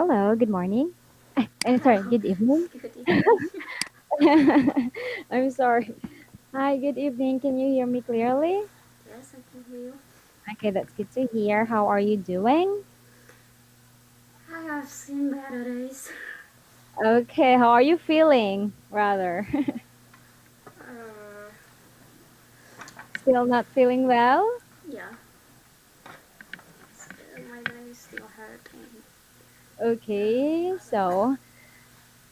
Hello, good morning. I'm sorry, Hello. good evening. Good evening. I'm sorry. Hi, good evening. Can you hear me clearly? Yes, I can hear you. Okay, that's good to hear. How are you doing? I have seen better days. Okay, how are you feeling, rather? Uh, Still not feeling well? yeah, my leg is still hurting. Okay, so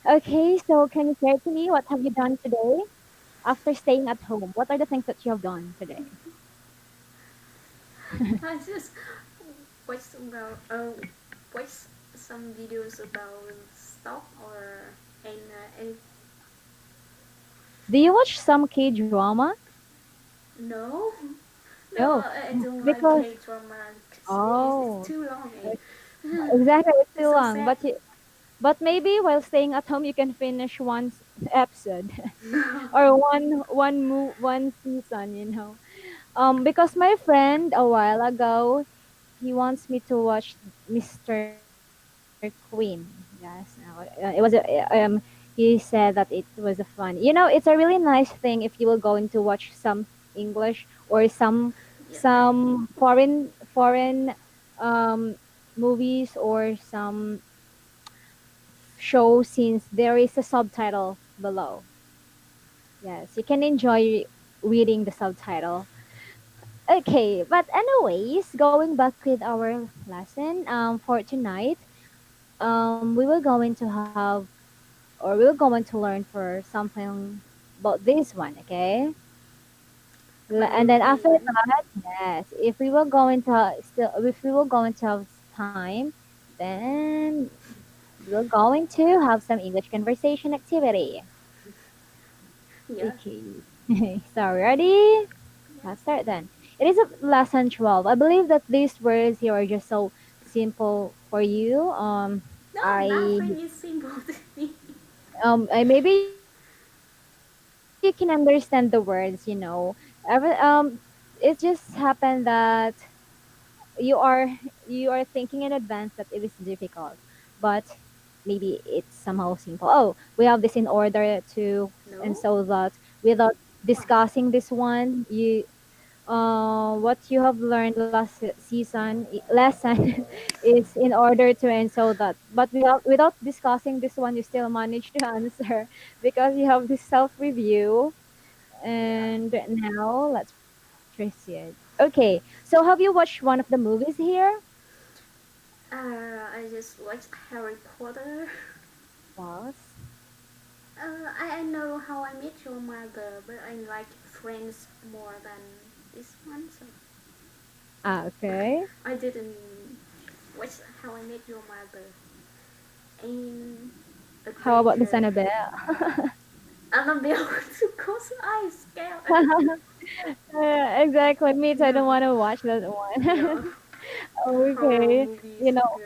can you share to me what have you done today after staying at home? What are the things that you have done today? I just watched about watched some videos about stock or and Do you watch some K-drama? no, no, No, I don't like because K drama. It's oh, too long. exactly, it's It's too so long. sad. But maybe while staying at home, you can finish one episode No. or one season. Because my friend a while ago, he wants me to watch Mr. Queen. Yes, he said that it was a fun. It's a really nice thing if you will going to watch some English or some Yeah. foreign um movies or some show since there is a subtitle below. Yes, you can enjoy reading the subtitle. Okay, but anyways, going back with our lesson for tonight, we will going to have or we're going to learn for something about this one, okay? About And then after European. that, yes, if we were going to have time, then we're going to have some English conversation activity. Yeah. Okay. So ready? Let's Yes. start then. It is a lesson 12. I believe that these words here are just so simple for you. No, I nothing is simple to me. maybe you can understand the words. It just happened that you are thinking in advance that it is difficult, but maybe it's somehow simple. Oh, we have this in order to, and No? so that without Why? discussing this one, what you have learned last season lesson is in order to, and so that, but without discussing this one, you still manage to answer because you have this self review. Yeah. And now let's proceed. Okay, so have you watched one of the movies here? I just watched Harry Potter. Yes. I know how I met your mother, but I like Friends more than this one, so Ah, okay. I didn't watch How I Met Your Mother. And How about this Adventure. Annabelle? Annabelle, because I scared. Exactly, me too. I No, don't want to watch that no. one. Horror Okay, movies, you know,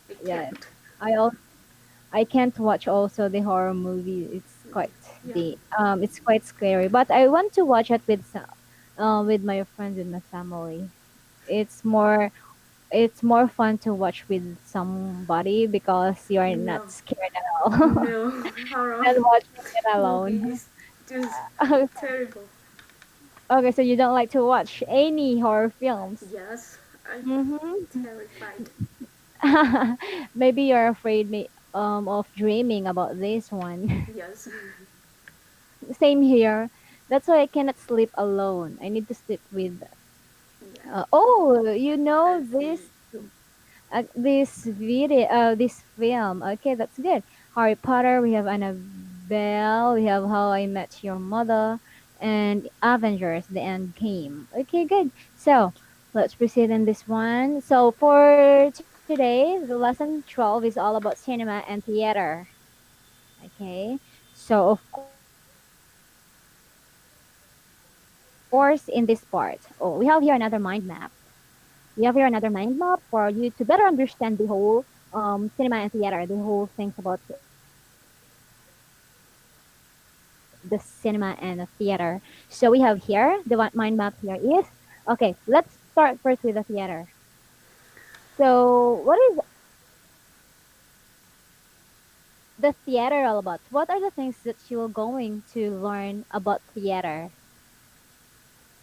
I yes. can't. I also I can't watch also the horror movie. Yeah, It's quite scary. But I want to watch it with my friends and my family. It's more it's more fun to watch with somebody because you are no, not scared at all no. Horror and watching it movie alone. is just terrible. Okay, so you don't like to watch any horror films. Yes, I'm Mm-hmm. terrified. Maybe you're afraid of dreaming about this one. Yes. Same here. That's why I cannot sleep alone. I need to sleep with. Yeah, Oh, you know I've seen. this film. Okay, that's good. Harry Potter. We have Annabelle. We have How I Met Your Mother, and Avengers: The End Game. Okay, good. So let's proceed in this one. So for today, the lesson 12 is all about cinema and theater. Okay, so of course, in this part, oh, we have here another mind map. We have here another mind map for you to better understand the whole cinema and theater, the whole things about the cinema and the theater. So we have here the mind map here is okay. Let's start first with the theater. So what is the theater all about? What are the things that you're going to learn about theater?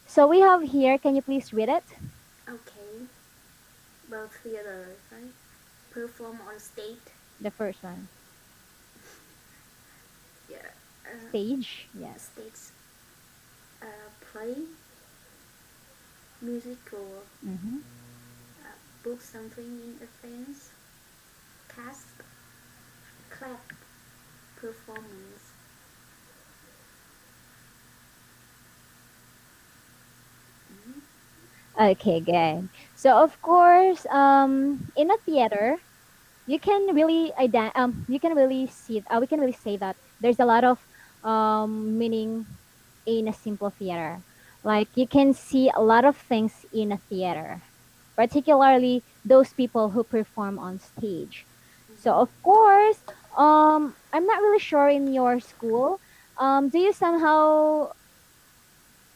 So we have here, can you please read it? Okay, both theater, right? Perform on stage. The first one. Yeah. Stage. Yes. Stage. Play, musical, Mm-hmm. book something in advance, cast, clap, performance. Mm-hmm. Okay, good. So of course, in a theater, you can really see we can really say that there's a lot of meaning in a simple theater. Like you can see a lot of things in a theater, particularly those people who perform on stage. So Mm-hmm. of course, I'm not really sure in your school. Do you somehow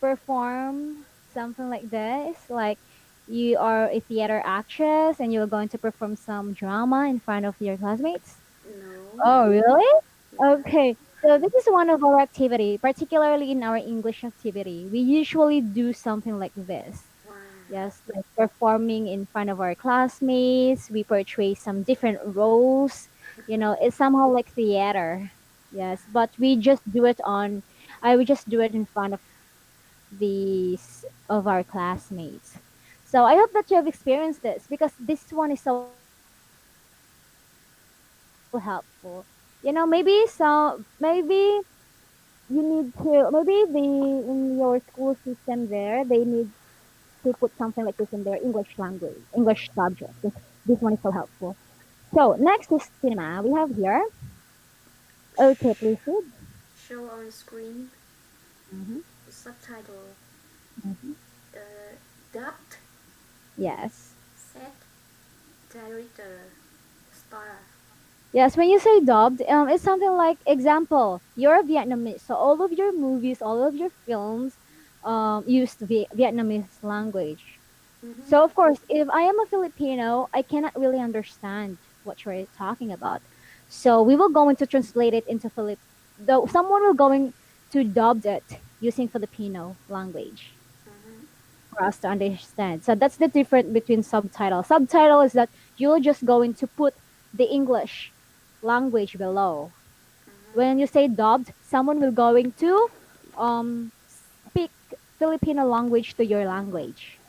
perform something like this? Like you are a theater actress and you're going to perform some drama in front of your classmates? No. Oh, really? Yeah. Okay. So this is one of our activity, particularly in our English activity. We usually do something like this. Wow. Yes, like performing in front of our classmates. We portray some different roles. You know, it's somehow like theater. Yes, but we just do it in front of our classmates. So I hope that you have experienced this because this one is so helpful. Maybe you need to maybe the in your school system there they need to put something like this in their English language, English subject. This one is so helpful. So next is cinema. We have here. Okay, please read. Show on screen, Mm-hmm. subtitle, Mm-hmm. dubbed, Yes. set, director, star. Yes, when you say dubbed, it's something like example, you're a Vietnamese, so all of your movies, all of your films, used Vietnamese language. Mm-hmm. So of course, if I am a Filipino, I cannot really understand what you're talking about. So we will going to translate it into Though someone will going to dub it using Filipino language Mm-hmm. for us to understand. So that's the difference between subtitle. Subtitle is that you're just going to put the English language below. Mm-hmm. When you say dubbed, someone will going to speak Filipino language to your language.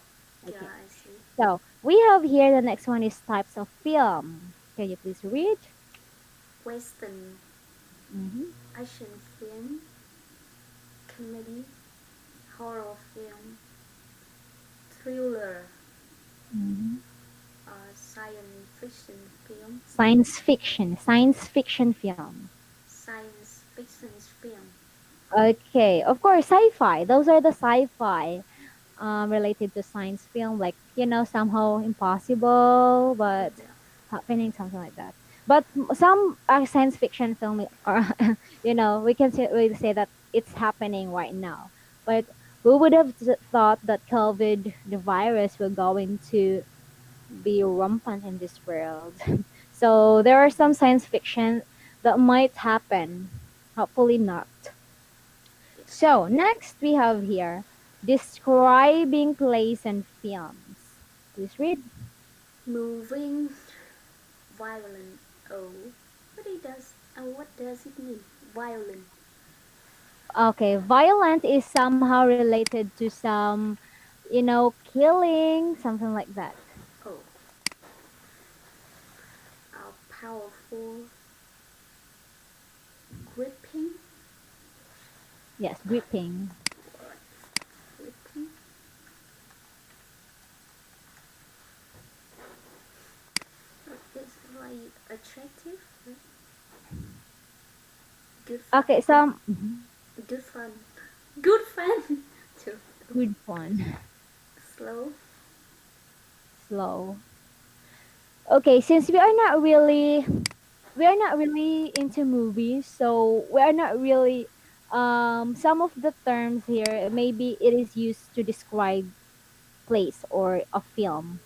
Yeah, Okay. I see. So we have here the next one is types of film. Can you please read? Western, Mm-hmm. action film, comedy, horror film, thriller, Mm-hmm. science fiction film, Science fiction film. science fiction film. Okay, of course, sci-fi. Those are the sci-fi related to science film, like somehow impossible, but Yeah. happening, something like that. But some science fiction film are, we say that it's happening right now. But who would have thought that COVID, the virus, will go into be rampant in this world? So there are some science fiction that might happen. Hopefully not. Yeah. So next we have here describing plays and films. Please read. Moving, violent. Oh, what does it mean? Violent. Okay, violent is somehow related to some, killing, something like that. Oh, powerful, gripping. Yes, gripping. What? Gripping. It's like attractive. Good fun. Okay, Good, some mhm, good fun. Good fun. Too. good one. Slow. Slow. Okay, since we are not really into movies, so we are not really some of the terms here maybe it is used to describe place or a film.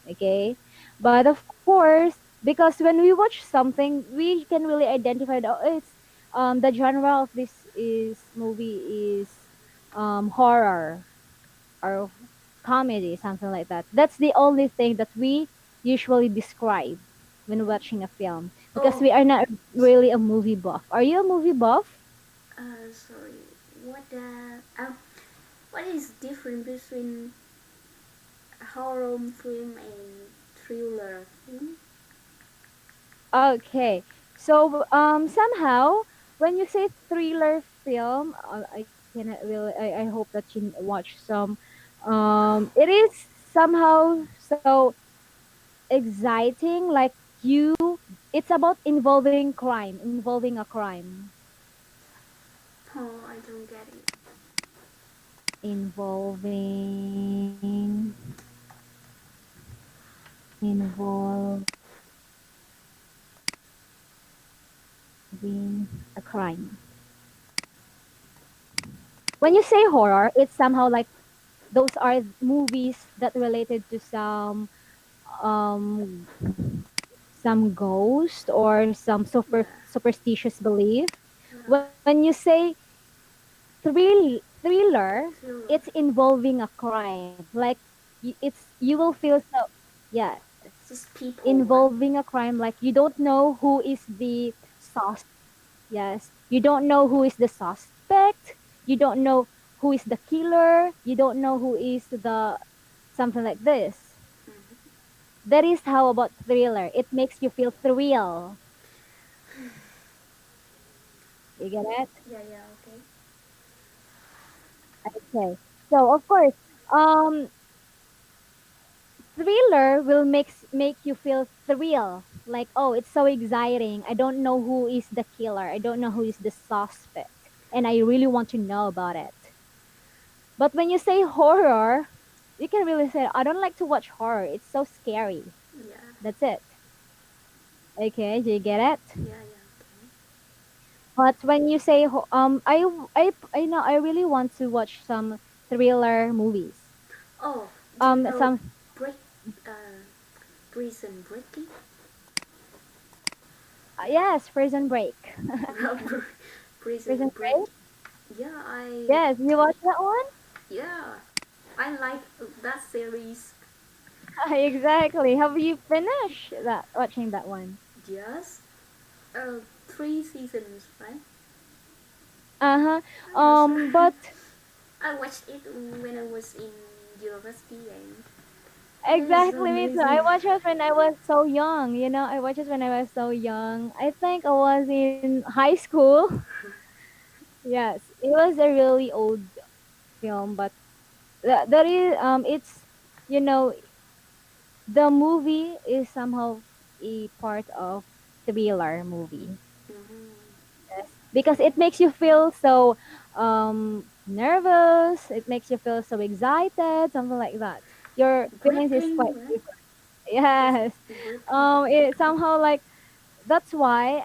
Okay, but of course because when we watch something, we can really identify that, oh, it's the genre of this is movie is horror or comedy, something like that. That's the only thing that we usually describe when watching a film, because Oh, we are not really a movie buff. Are you a movie buff? sorry. What is different between horror film and thriller film? Okay. So somehow when you say thriller film, I cannot really I hope that you watch some it is somehow so exciting, like you it's about involving crime, involving a crime. Oh, I don't get it. Involving involving a crime. When you say horror, it's somehow like those are movies that related to um some ghost or some Yeah, superstitious belief. yeah. When you say thriller, it's Thriller. involving a crime. Like you will feel so, yes, Just people, right? involving a crime. Like you don't know who is the sus. Yes, you don't know who is the suspect. You don't know who is the killer. You don't know who is the something like this. Mm-hmm. That is how about thriller. It makes you feel thrill. You get it? Yeah, yeah, okay. Okay. So of course, um, thriller will make you feel thrill. Like, oh, it's so exciting. I don't know who is the killer. I don't know who is the suspect, and I really want to know about it. But when you say horror, you can really say, I don't like to watch horror. It's so scary. Yeah, That's it. Okay, do you get it? yeah, yeah, okay. But when you say I know I really want to watch some thriller movies. Oh, do you know Some break, uh, prison breaking? yes, Prison Break. Prison Prison break. Break. Yeah, Yes, you watch that one? yeah, I like that series. Exactly. Have you finished that watching that one? Yes, three seasons, right? Uh huh. I'm not sure. But I watched it when I was in university, and it is so exactly me too. I amazing. watched it when I was so young. You know, I watched it when I was so young. I think I was in high school. Yes, it was a really old film, but that is it's you know the movie is somehow a part of thriller movie. Mm-hmm. Yes, because it makes you feel so nervous. It makes you feel so excited, something like that. Your feelings is quite Gripping, right? different. Yes, Yes. gripping. It somehow like that's why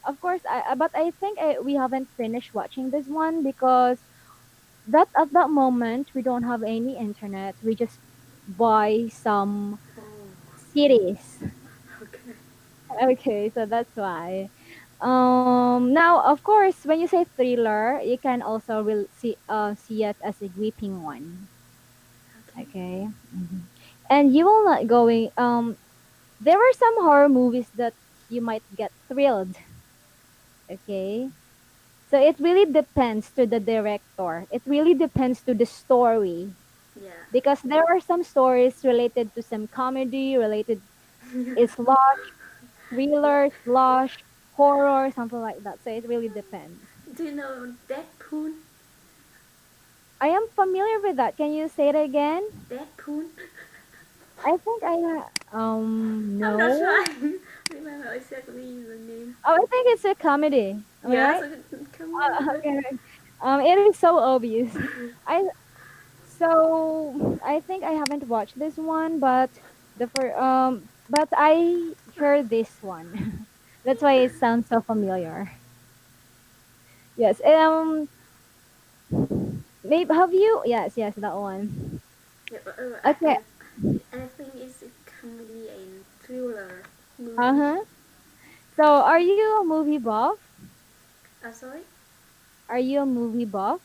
of course but I think we haven't finished watching this one because that at that moment we don't have any internet. We just buy some Oh, CDs. okay. Okay, so that's why. Now of course, when you say thriller, you can also see it as a gripping one. Okay. Okay, and you will not going. There are some horror movies that you might get thrilled. Okay, so it really depends to the director. It really depends to the story Yeah. because there are some stories related to some comedy, related is slush, thriller, slush, horror, something like that. So it really depends. Do you know Deadpool? I am familiar with that. Can you say it again? Deadpool? I think I'm not sure no. I remember exactly the name. Oh, I think it's a comedy. Am I Yes, right? comedy, but Okay. It is so obvious. I I think I haven't watched this one, but but I heard this one. That's why it sounds so familiar. Yes. Maybe have you? Yes, yes, that one. yeah, Okay. I think it's a comedy and thriller. movie. Uh-huh. So, are you a movie buff? Sorry, Are you a movie buff?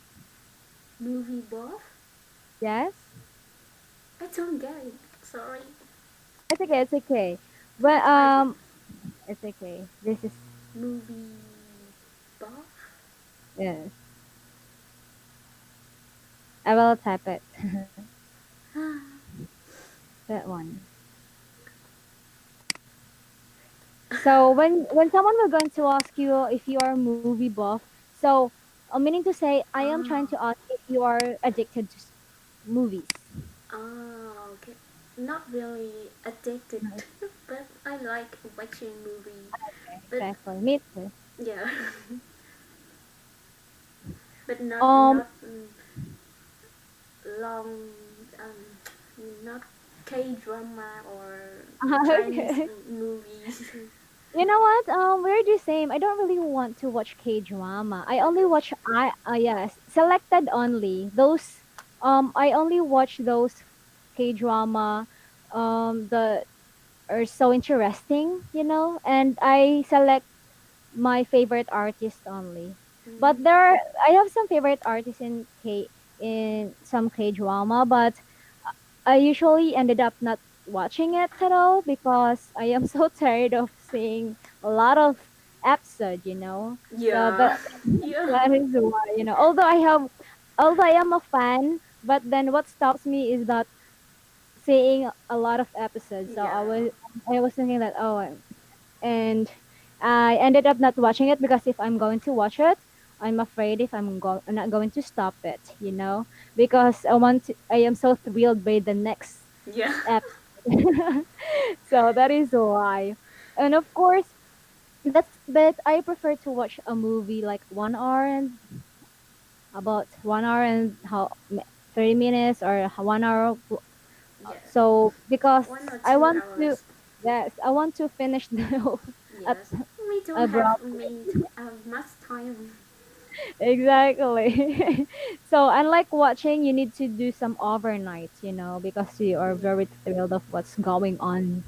movie buff. Yes. I don't get it. Sorry. It's okay. It's okay. Can you But type it? it's okay. This is Movie buff. yes. I will type it. That one. So when someone will going to ask you if you are a movie buff, so meaning to say, I am trying to Ah, ask if you are addicted to movies. okay. Not really addicted, Mhm. but I like watching movie. Okay, But exactly. Me too. yeah, but not Um. long, not K drama or Chinese Okay. movies. You know what? We're the same. I don't really want to watch K drama. I only Really? watch yes, selected only. Those I only watch those K drama that are so interesting, and I select my favorite artist only. But Mm, I have some favorite artists in some K drama, but I usually ended up not watching it at all because I am so tired of seeing a lot of episodes. So yeah, that yeah, that is why, although I am a fan, but then what stops me is that seeing a lot of episodes. So yeah, I was thinking that, and I ended up not watching it because if I'm going to watch it, I'm afraid if I'm not going to stop it, because I am so thrilled by the next yeah, episode. So that is why. And of course, but I prefer to watch a movie like 1 hour and about 1 hour and 30 minutes or 1 hour. yeah. So because 1 or 2 hours. yes, I want to finish the whole at Yes, we don't have abruptly. many much time. Exactly. So unlike watching, you need to do some overnights, because you are Yeah, very thrilled of what's going on.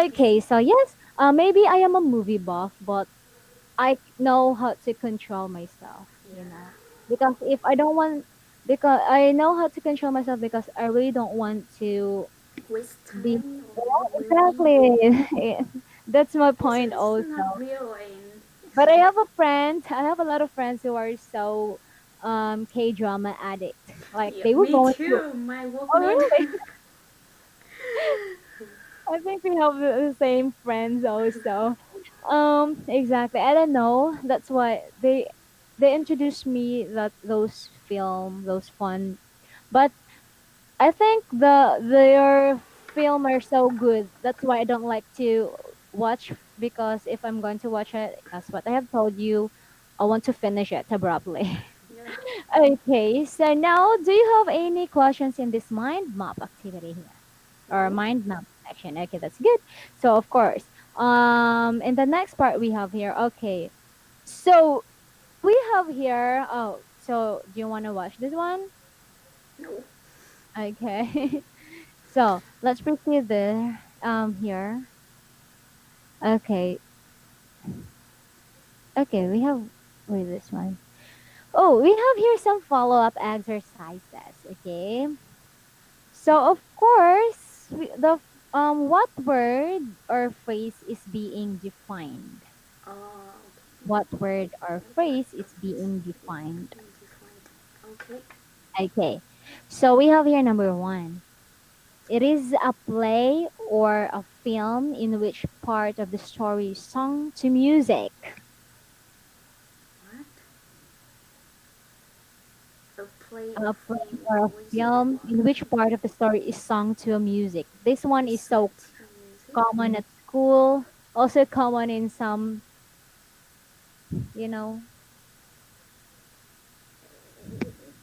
yes, Okay, so yes, maybe I am a movie buff, but I know how to control myself, yeah. because if I don't want, because I know how to control myself because I really don't want to Waste be. time Yeah, on movie. exactly. That's my point It's also. not real and But I have a lot of friends who are so K drama addict. Like yeah, they will me go into. too. My Oh workmate. really? I think we have the same friends also. Exactly. I don't know. That's why they introduced me that those fun. But I think their film are so good. That's why I don't like to watch, because if I'm going to watch it, as what I have told you, I want to finish it abruptly. Yeah. Okay, so now do you have any questions in this mind map activity here? Or No. mind map section? Okay, that's good. So of course, in the next part we have here, okay. So we have here, so do you want to watch this one? No. Okay. So let's proceed there. Here. Okay. Okay, we have wait this one. Oh, we have here some follow-up exercises. Okay. So of course, what word or phrase is being defined? Okay. What word or What phrase word is of this being being defined? defined? Okay. Okay. So we have here number one. It is a play or a film in which part of the story is sung to music. What? A play A of play film or a in which film part in which part of the story is sung to a music. This one is is sung so to music? common at school, also common in some, you know.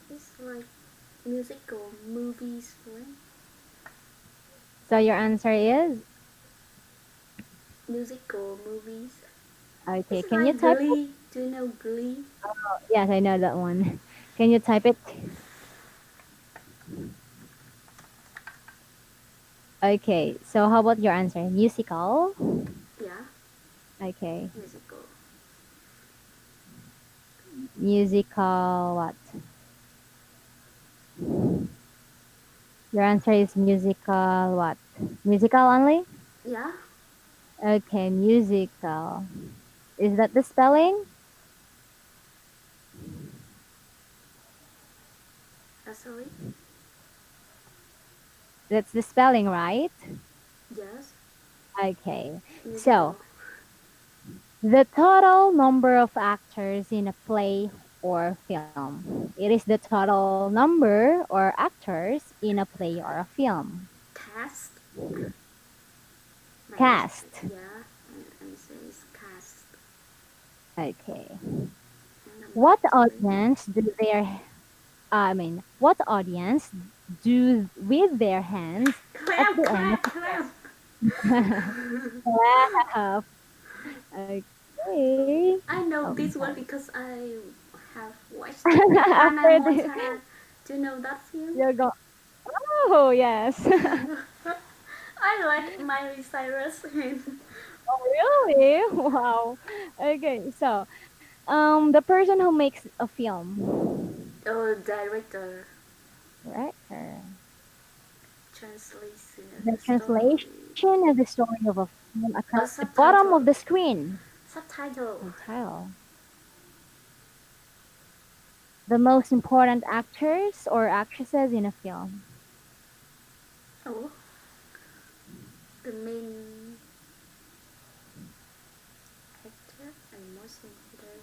It's like musical movies, right? So your answer is Musical movies. okay. It's Can you like type it? Glee. Do you know Glee? Yes, I know that one. Can you type it? Okay. So how about your answer? Musical? Okay. musical. Musical what? Your answer is musical what? Musical only? Yeah. Okay, musical. Is that the spelling? Sorry. That's the spelling, right? Yes. Okay. So, Musical. the total number of actors in a play or film. It is the total number or actors in a play or a film. Cast. My answer. Cast. Yeah. My answer is cast. Okay. And number What three. audience do their what audience do with their hands at Clap, the end of clap, clap. the Wow. Okay. I know Oh, this one sorry. because I have watched Hannah After Montana. Do you know that film? you're go. Oh yes. I like Miley Cyrus. Oh really? Wow. Okay. So, the person who makes a film, Oh, director. director, Translation of the the story. translation of the story of a film across A the bottom of subtitle. the screen. Subtitle. Subtitle. The most important actors or actresses in a film. Oh, the main actor and most important.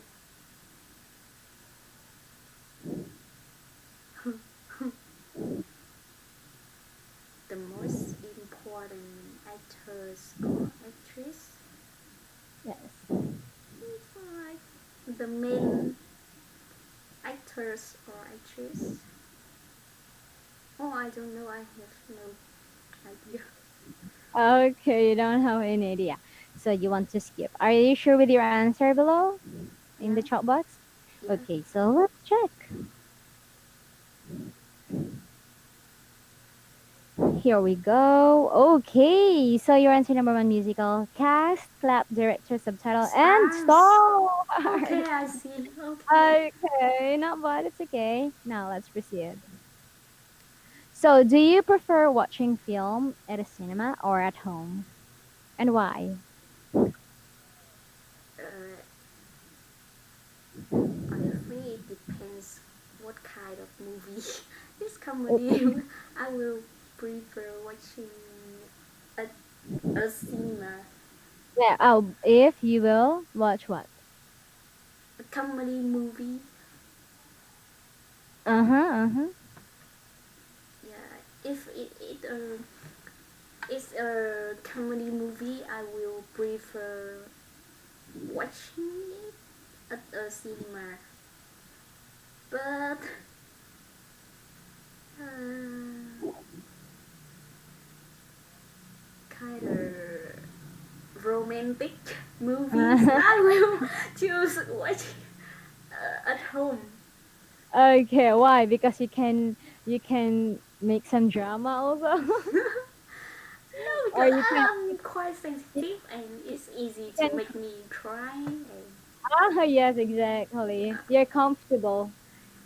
The most important actors or actress. Yes. It's like the main actors or actress. Oh, I don't know. I have no idea. Okay, you don't have any idea. So you want to skip. Are you sure with your answer below in the Yeah, chat box? yeah. Okay, so let's check. Here we go. Okay, so your answer number one musical cast, clap, director, subtitle, and Stars. stars. Okay, I see. Okay. Okay, not bad. It's okay. Now let's proceed. So, do you prefer watching film at a cinema or at home, and why? Uh, I think it depends what kind of movie. This comedy, I will prefer watching a, a cinema. Yeah. Oh, if you will watch what? A comedy movie. Uh huh. Uh huh. Yeah, if it's a comedy movie, I will prefer watching it at a cinema. But uh, kind of romantic movies, I will choose watching at home. Okay. Why? Because you can make some drama also, No, or because you can I'm quite you sensitive and it's easy to can. make me cry. And Ah, yes, yeah, exactly. You're comfortable,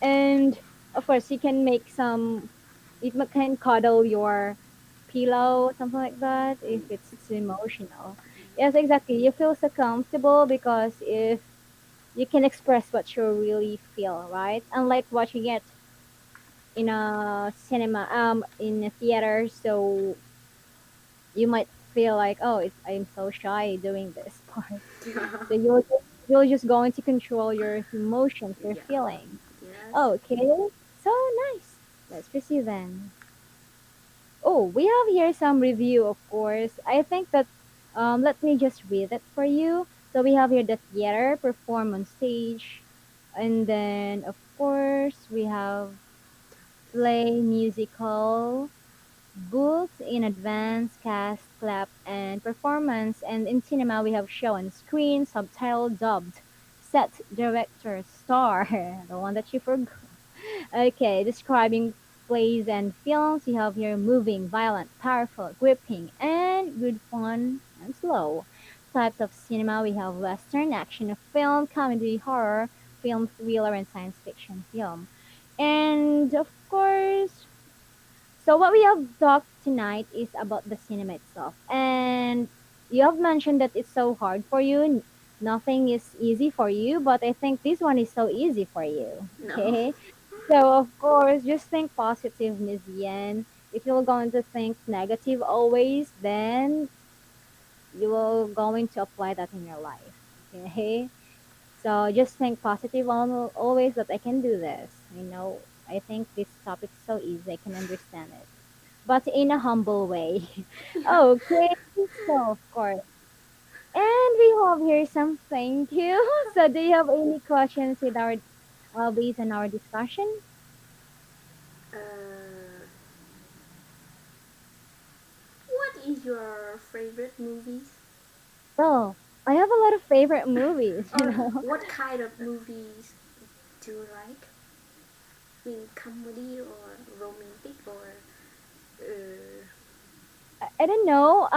and of course you can make some. Can cuddle your pillow, something like that, if it's emotional. Yes, exactly. You feel so comfortable because if you can express what you really feel, right? Unlike watching it in a cinema, in a theater, so you might feel like, oh, I'm so shy doing this part. yeah, So you're just going to control your emotions, your yeah, feelings. yes. Okay, so nice. Let's proceed then. Oh, we have here some review, of course. I think that let me just read it for you. So we have here the theater perform on stage, and then of course we have play musical booths in advance, cast, clap, and performance. And in cinema we have show on screen, subtitle, dubbed, set, director, star, the one that you forgot. Okay, describing plays and films, you have here moving, violent, powerful, gripping, and good fun and slow. types of cinema. We have Western action film, comedy, horror film, thriller, and science fiction film. And of course, so what we have talked tonight is about the cinema itself. And you have mentioned that it's so hard for you. Nothing is easy for you, but I think this one is so easy for you. No. Okay. So of course, just think positive, Miss Yen. If you're going to think negative always, then you will going to apply that in your life. Okay. So just think positive always that I can do this. I think this topic is so easy. I can understand it, but in a humble way. Yeah. Okay, so of course. And we have here some thank you. So do you have any questions with our based on our discussion? Uh, what is your favorite movies? Well, I have a lot of favorite movies, you Or know. what kind of movies do you like? In comedy or romantic or I don't know.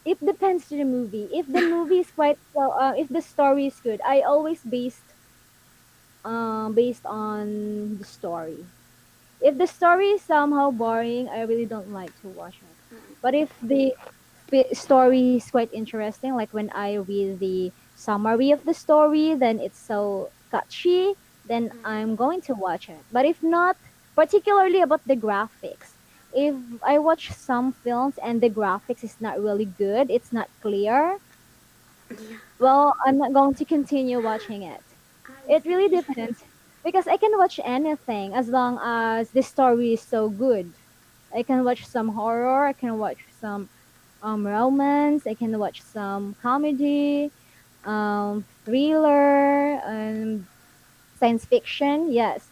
It depends to the movie. If the movie is quite so, if the story is good, I always based on the story. If the story is somehow boring, I really don't like to watch it. But if the story is quite interesting, like when I read the summary of the story, then it's so catchy, then I'm going to watch it. But if not, particularly about the graphics, if I watch some films and the graphics is not really good, it's not clear, yeah, well, I'm not going to continue watching it. I It really see. depends because I can watch anything as long as the story is so good. I can watch some horror, I can watch some romance, I can watch some comedy, thriller, science fiction. Yes.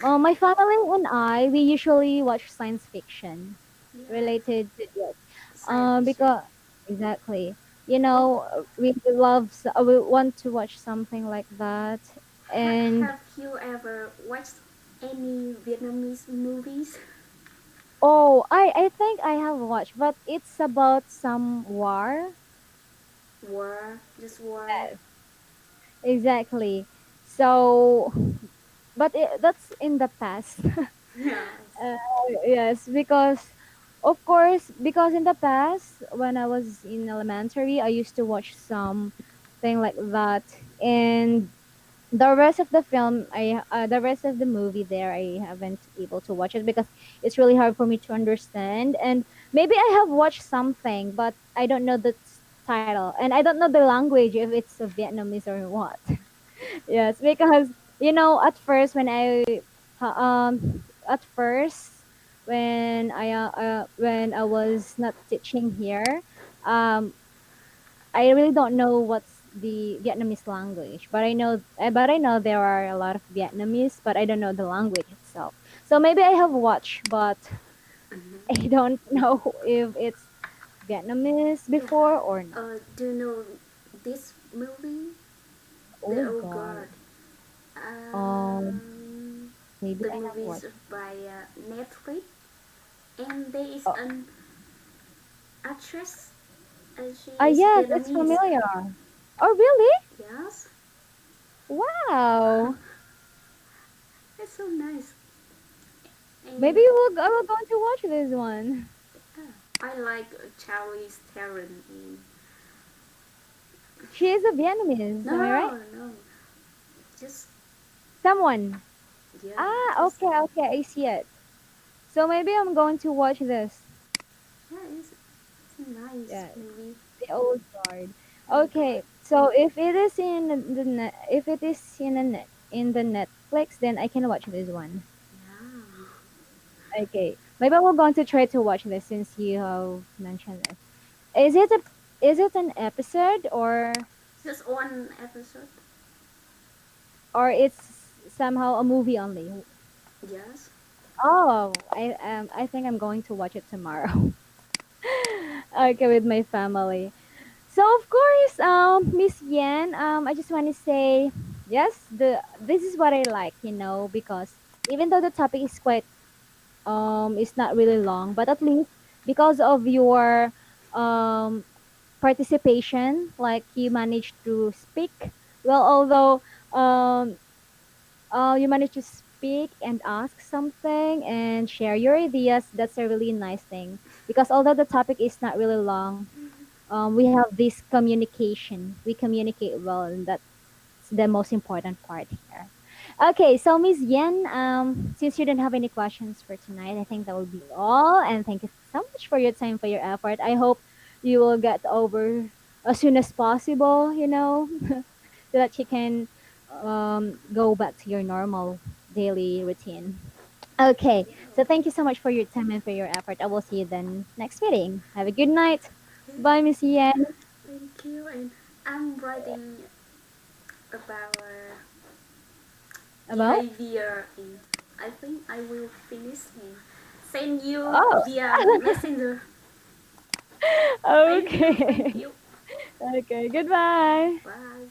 My family and I, we usually watch science fiction Yeah, related to it. science fiction. Because exactly, Oh, we we want to watch something like that. And have you ever watched any Vietnamese movies? oh, I think I have watched, but it's about some war. War, just war. Yes, exactly. So, but that's in the past. Yes. Uh, yes, because of course, because in the past when I was in elementary, I used to watch something like that, and the rest of the film, the rest of the movie there, I haven't able to watch it because it's really hard for me to understand. And maybe I have watched something, but I don't know the title, and I don't know the language if it's Vietnamese or what. Yes, because at first at first when I was not teaching here, um, I really don't know what's the Vietnamese language, but I know there are a lot of Vietnamese, but I don't know the language itself. So maybe I have watched, but I don't know if it's Vietnamese Yeah. before or not. Do you know this movie? The Oh Oh God. God. Um, maybe The I have movie is watched. by Netflix, and there is Oh, an actress, and she ah, is yes, it's Vietnamese. familiar. Oh, really? Yes, Wow. it's so nice. And Maybe I will go to watch this one. I like Charlize Theron. In She is a Vietnamese, am I right? no, no, just Someone. yeah, Ah, just okay, okay, I see it. So maybe I'm going to watch this. yeah, it's a nice Yes, movie. the old guard. Oh God, Okay, so if it is in the net, if it is in the Netflix, then I can watch this one. yeah, Okay, maybe I'm going to try to watch this since you have mentioned this. Is it an episode just one episode. or it's somehow a movie only? Yes, Oh, I think I'm going to watch it tomorrow. Okay, with my family. So of course, Miss Yan, I just want to say yes. This is what I like, because even though the topic is quite it's not really long, but at least because of your um participation, like you managed to speak well, although um, you managed to speak and ask something and share your ideas. That's a really nice thing because although the topic is not really long, we have this communication. We communicate well, and that's the most important part here. Okay, so Miss Yen, since you don't have any questions for tonight, I think that will be all. And thank you so much for your time, for your effort. I hope you will get over as soon as possible, so that you can go back to your normal daily routine. Okay, so thank you so much for your time and for your effort. I will see you then next meeting. Have a good night. Bye, Miss Yen. Thank you. And I'm writing about About? behavior. And I think I will finish and send you Oh, via messenger. Thank you. Thank okay. you. Okay, goodbye. Bye.